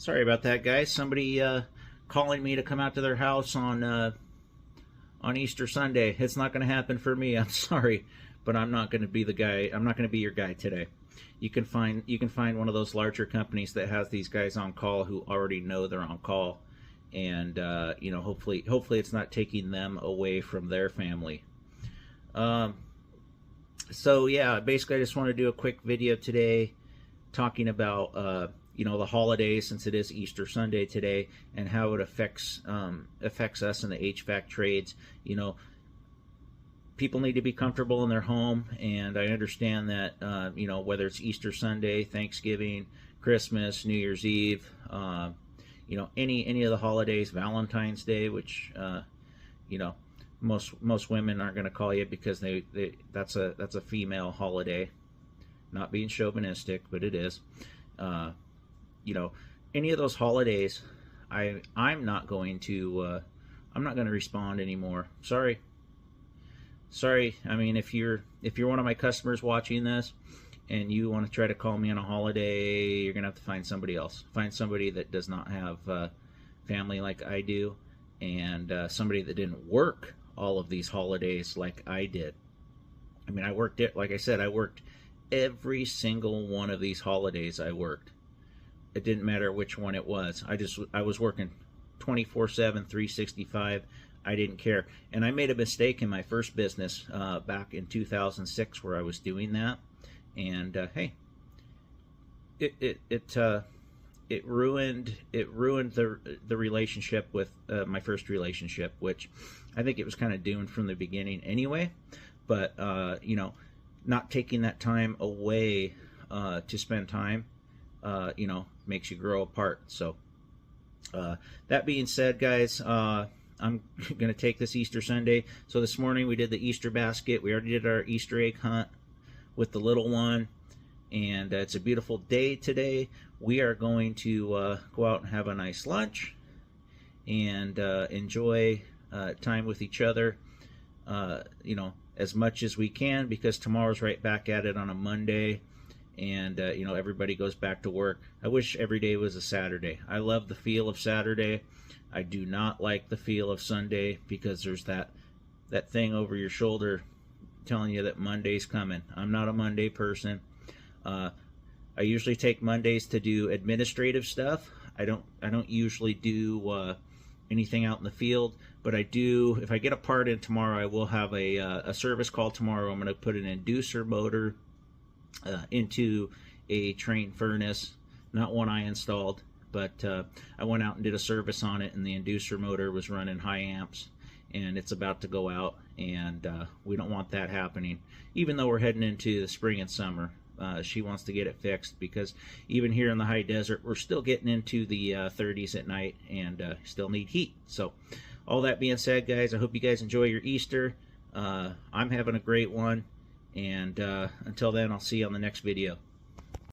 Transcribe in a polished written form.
Sorry about that, guys. Somebody calling me to come out to their house on Easter Sunday. It's not going to happen for me. I'm sorry, but I'm not going to be the guy. I'm not going to be your guy today. You can find one of those larger companies that has these guys on call who already know they're on call, and hopefully it's not taking them away from their family. So yeah, basically I just want to do a quick video today talking about the holidays, since it is Easter Sunday today, and how it affects us in the HVAC trades. People need to be comfortable in their home, and I understand that whether it's Easter Sunday, Thanksgiving, Christmas, New Year's Eve, any of the holidays, Valentine's Day, which most women aren't going to call you because that's a female holiday. Not being chauvinistic, but it is. Any of those holidays, I'm not going to respond anymore. Sorry. I mean, if you're one of my customers watching this and you want to try to call me on a holiday, you're gonna have to find somebody else. Find somebody that does not have family like I do, and somebody that didn't work all of these holidays like I did. I mean, I worked every single one of these holidays. I worked. It didn't matter which one it was. I was working 24/7, 365. I didn't care. And I made a mistake in my first business back in 2006 where I was doing that. And hey, it ruined the relationship with my first relationship, which I think it was kind of doomed from the beginning anyway. But not taking that time away to spend time, makes you grow apart. So that being said, guys, I'm going to take this Easter Sunday. So this morning we did the Easter basket. We already did our Easter egg hunt with the little one. And it's a beautiful day today. We are going to go out and have a nice lunch and enjoy time with each other, as much as we can, because tomorrow's right back at it on a Monday. And, everybody goes back to work. I wish every day was a Saturday. I love the feel of Saturday. I do not like the feel of Sunday, because there's that thing over your shoulder telling you that Monday's coming. I'm not a Monday person. I usually take Mondays to do administrative stuff. I don't usually do anything out in the field, but I do. If I get a part in tomorrow, I will have a service call tomorrow. I'm going to put an inducer motor into a train furnace, not one I installed, but I went out and did a service on it, and the inducer motor was running high amps, and it's about to go out, and we don't want that happening. Even though we're heading into the spring and summer, she wants to get it fixed, because even here in the high desert, we're still getting into the 30s at night, and still need heat. So all that being said, guys, I hope you guys enjoy your Easter. I'm having a great one. And until then, I'll see you on the next video.